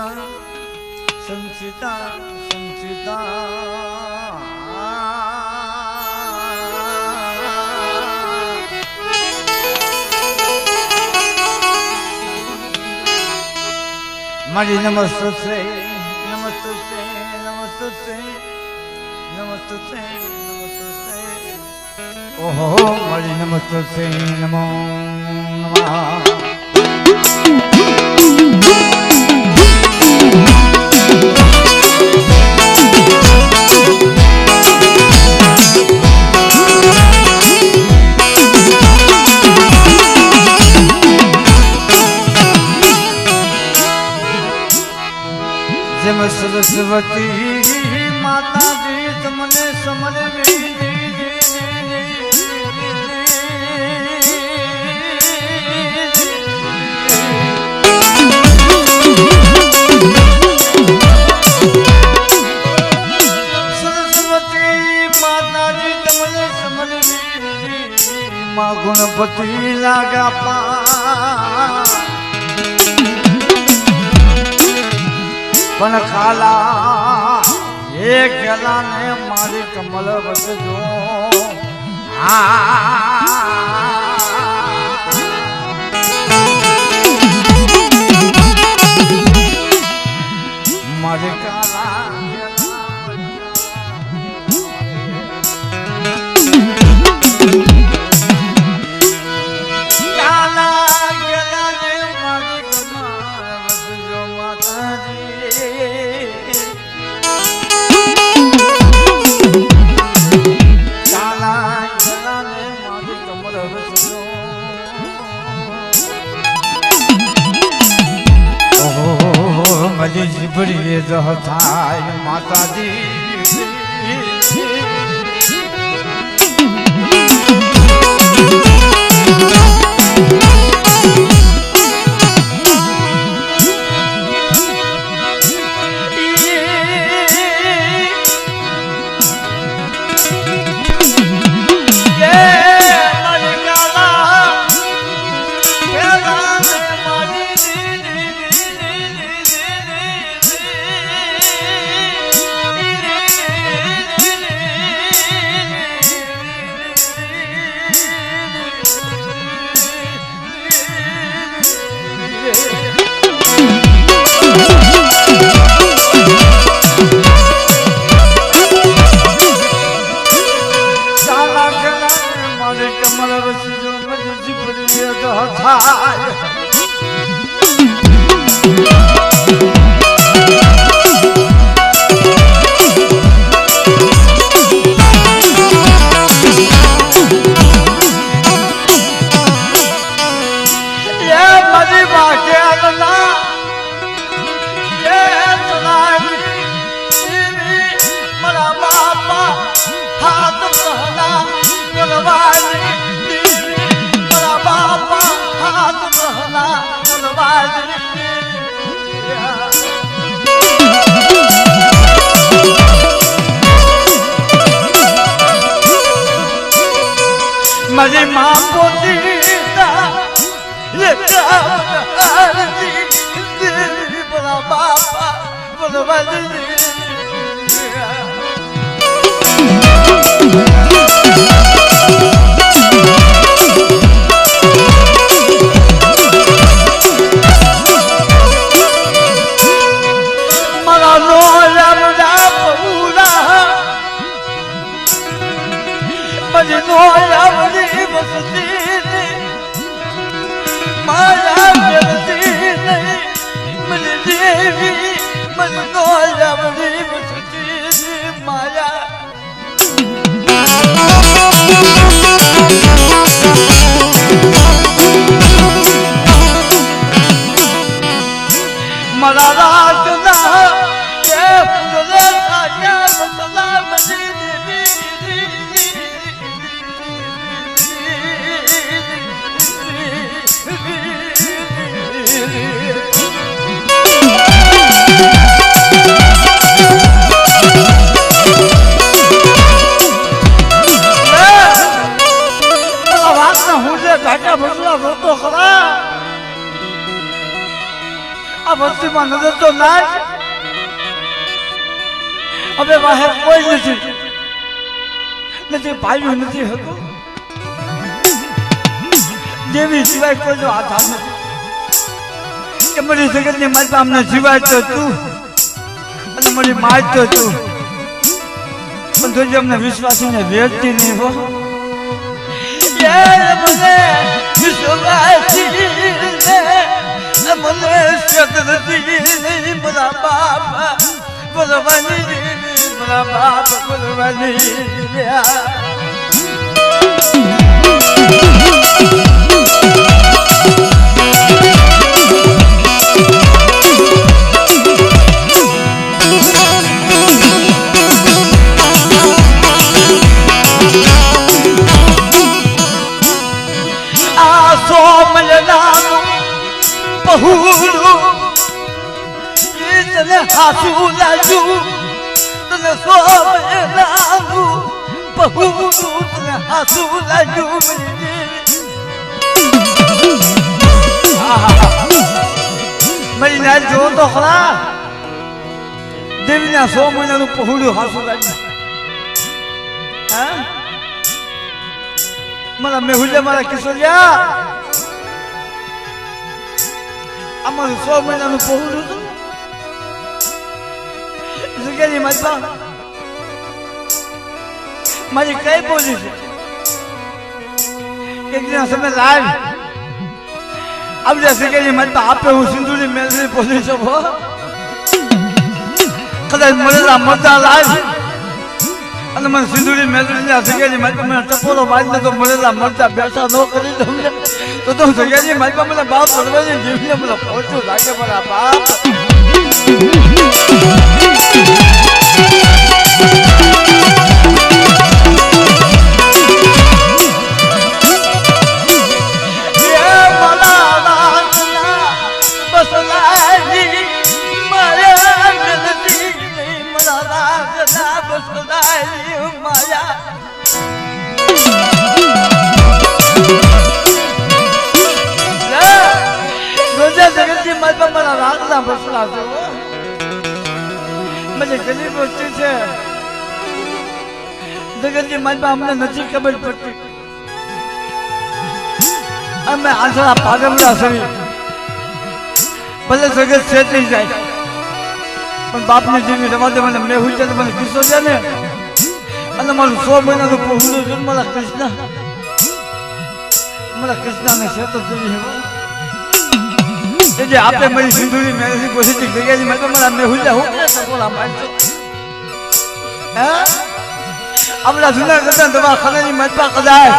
संचिता संचिता मारी नमस्ते नमस्ते नमस्ते नमस्ते नमस्ते ओहो मारी नमस्ते नमो नमः जम सरस्वती माता जी तुमने समझ सरस्वती माता जी तुमने समझ माँ गुणपति लागा पा पण खाला एक गला ने मारी कमल बस जो मारे काला बड़ी थाय माता दी मजे माँ पोती ये बड़ा बापा बड़ा माया मरा रात ना ये फुले का क्या मसला मजी આંખોમાં નજર તો નાખ. હવે વાહે કોઈ નથી ભાઈ નથી હતું. દેવી સિવાય કોઈ જો આધાર નથી કે મારી જગતની માતા અમને જીવાય તો તું અને મારી માય તો તું. પણ જોજે અમને વિશ્વાસીને વેચતી નહીં હો. મને વિશ્વાસી મને સદરતી મારા બાપા બોલવાની મારા બાપ બોલવાની. તને હાસુ લાગ્યું તને સોમનાનું પહુડું તને હાસુ લાગ્યું. મારી ના જો તો ખરા દેવીના 100 મહિનાનું પહુડું હાસુ લાગ્યું. હા મારા મેહુલ્યા મારા કિશોરિયા અમારું 100 મહિનાનું પહોળું હતું. જગ્યાની માતા મારી કઈ બોલી છે એક દિન સમય લાવ આવડે જગ્યાની માતા આપે હું સિંધુની મેલરી બોલી શકો. કદાચ મળેલા મરદા લાવ અને મને સિંધુની મેલરી જગ્યાની માતા મને ટપોરો મારીને તો મળેલા મરદા બેઠા ન કરી દઉં તો જગ્યાની માતા મને બાપ ભરવાની જીવને મને પહોંચું લાગે મારા બાપ. જગતની માતા અમને નથી ખબર પડતી. અમે આંસળા પાગમડા સરી ભલે જગત છેતરી જાય પણ બાપની જેવી રવા દે. મને મેં હુઈ મને કિસ્સો છે ને અને મારું 100 મહિનાનું પહોળું છું. મારા કૃષ્ણને છેતો કરી જે આપણે મારી સિંધુની મેળવી પોઝિટિવ જગ્યાની મેં તો મારા મેહુલ્યા હું બોલા મારતો. આપણા જૂનાગઢના દવાખાનાની માતા કદાચ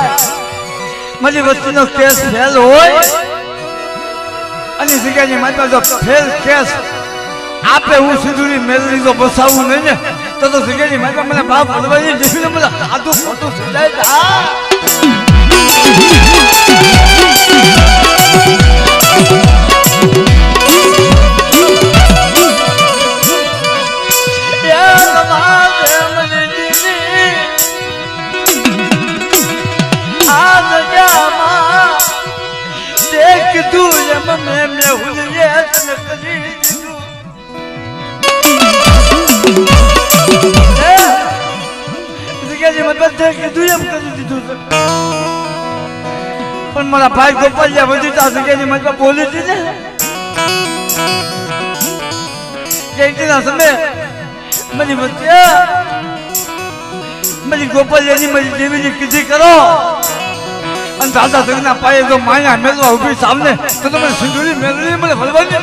મારી વસ્તીનો કેસ ફેલ હોય અને જગ્યાની માતા જો ફેલ કેસ આપે હું સિંધુની મેળવી જો બસાવું નહીં ને તો જગ્યાની માતા મને બાપ ભરવાની જેવીને મને સાદું ખોટું સમજાય. પણ મારા ભાઈ ગોપાલિયા બધી તા જગ્યાની મતલબ બોલી હતી ને એક દિન સમય મારી વચ્ચે મારી ગોપાલિયાની મારી દેવીની કીધી કરો અને દાદા જગના પાયે જો માયા મેળવા ઉભી સામને તો તમે સિંધુની મેળવી મને ભરવાની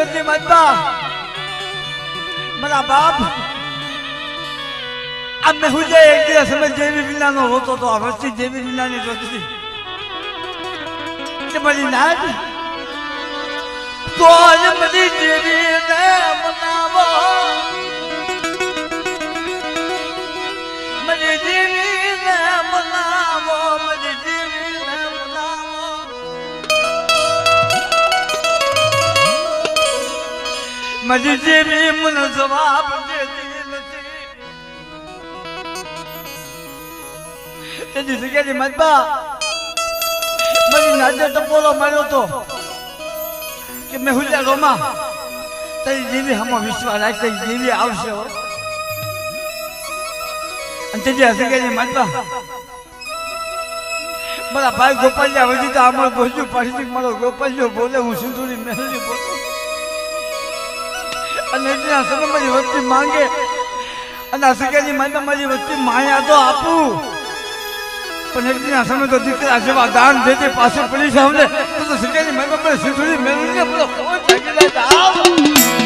જગતની માતા મારા બાપ આ મેં હું જે એક દિવસ સમય જેવી વિનાનો હોતો તો આ વસ્તી જેવી વિનાની જોતી કે મારી નાજ તો મરી જેવી ને મનાવો મરી જેવી ને મનાવો મરી જેવી ને મનાવો મરી જેવી મને જવાબ દેતી નથી તેની જગ્યાની માતા મારી નાજે ટપોલો માર્યો તો કે મેં હુજા રોમા તારી દેવી હમો વિશ્વાસ રાખ તારી દેવી આવશે અને તેજી હસી માતા મારા ભાઈ ગોપાલિયા વધી તો અમારું બોલ્યું પાછી મારો ગોપાલિયો બોલે હું સિંધુરી મહેલી બોલું અને એટલા સમય મારી વસ્તી માંગે અને હસી માતા મારી વસ્તી માયા તો આપું પણ એટલા સમય તો દીકરા જેવા દાન દેતી પાસે પડી છે અમને તો સિંધુરી માતા મને સિંધુરી મહેલી બોલો કોઈ ભાગીલા જાવ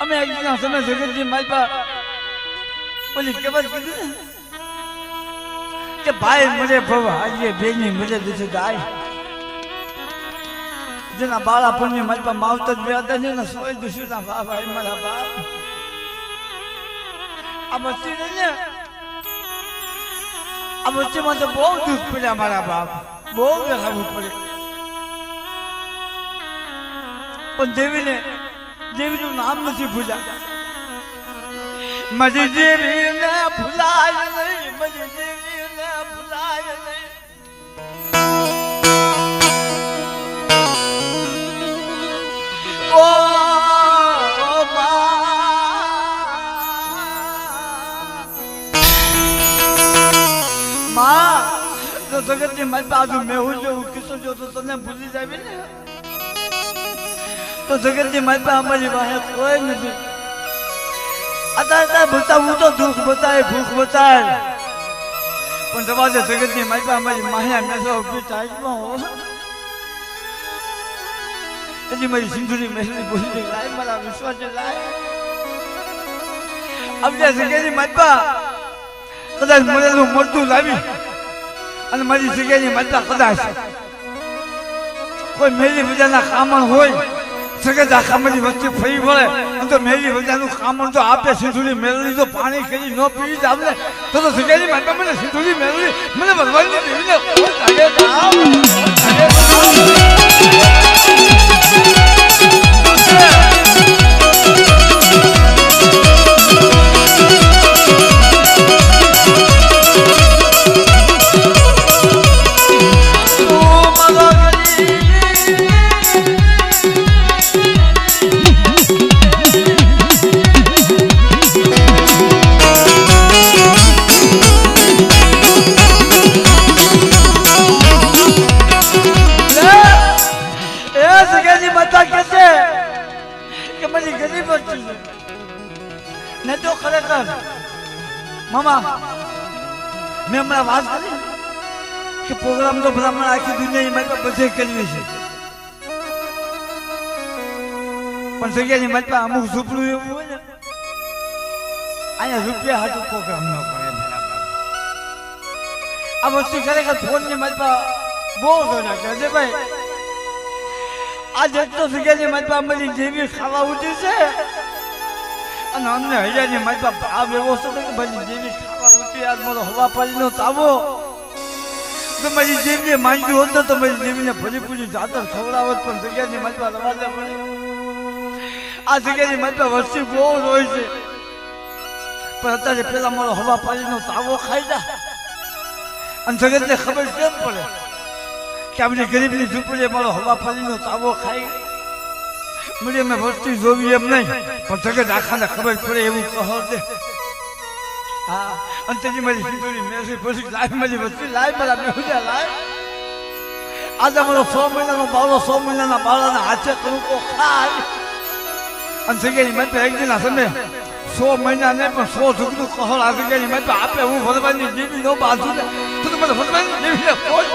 અમે એક દિન સમય જગતજી માલપા બોલી કેવત કીધું કે ભાઈ મરે ભવ આજે બેની મરે દીધું ગાય જેના બાળા પણ માલપા માવતર બે હતા ને સોય દીધું ના બા ભાઈ મારા બાપ આ બચ્ચી ને આ બચ્ચીમાં તો બહુ દુઃખ પડ્યા મારા બાપ બહુ બેહાવું પડે પણ દેવીનું નામ નથી ભૂલ્યા મારી દેવીને ભૂલાય નહીં મારી દેવીને ભૂલાય નહીં ઓ માં તો જગતની મારી બાજુ મેં હું જેવું કિસ્સો જો તો તને ભૂલી જાવી ને તો જગતની માતા અમારી પાસે કોઈ નથી અત્યારે બતાવું તો દુઃખ બતાય ભૂખ બતાય પણ જવા દે જગતની માતા અમારી માયા મેસો ઉભી ટાઈટમાં હો એની મારી સિંધુરી મહેલી બોલી લાય મારા વિશ્વાસે લાય આપણે જગ્યાની માતા કદાચ મળેલું મળતું લાવી અને મારી જગ્યાની માતા કદાચ કોઈ મેલી બજારના કામણ હોય સગત આખા મારી વસ્તી ફરી વળે તો મેલી બજારનું કામણ તો આપે સિંધુરી મેળવી તો પાણી કરી ન પી જ આપણે તો સગેલી માતા મને સિંધુરી મેળવી મને ભગવાનની દેવીને મામા મેં હમણાં વાત કરી કે પ્રોગ્રામ તો બ્રાહ્મણ આખી દુનિયાની માટે બધે કરવી છે પણ જગ્યાની માટે અમુક ઝૂંપડું એવું હોય ને અહીંયા રૂપિયા હાટું પ્રોગ્રામ ન કરે આ વસ્તુ ખરેખર ફોનની માટે બહુ જોયા કે અજયભાઈ આજે તો જગ્યાની મારી અમારી જેવી ખાવા ઉઠી છે અને અમને હૈયાની મારી ભાવ એવો છે કે મારી જેવી ખાવા ઉઠી આજ મારો હવા પાણીનો તાવો તમારી જેવીને માંગ્યું હોત તો તમારી જેવીને ભરી પૂરી જાતર ખવડાવત પણ જગ્યાની મારી રવાજે પડે આ જગ્યાની મારી વસ્તી બહુ હોય છે પણ અત્યારે પેલા મારો હવા પાણીનો તાવો ખાઈ જા અને જગતને ખબર કેમ પડે કે આપણી ગરીબની ઝૂંપડીએ મારો હવા પાણીનો તાવો ખાઈ મને મેં વસ્તી જોવી એમ નહીં પણ જગત આખાને ખબર પડે એવું કહો દે હા અને તેની મારી સીધોની મેસી પછી લાઈવ મારી વસ્તી લાઈવ મારા બેહુજા લાઈવ આજે મારો 100 મહિનાનો બાળો 100 મહિનાના બાળાના હાથે કણકો ખાય અને જગ્યાની મારી એક દિન સમય 100 મહિના નહીં પણ 100 ઝૂકનું કહળ આ જગ્યાની મારી આપે હું ભગવાનની દેવી નો બાંધું તો મને ભગવાનની દેવીને કોઈ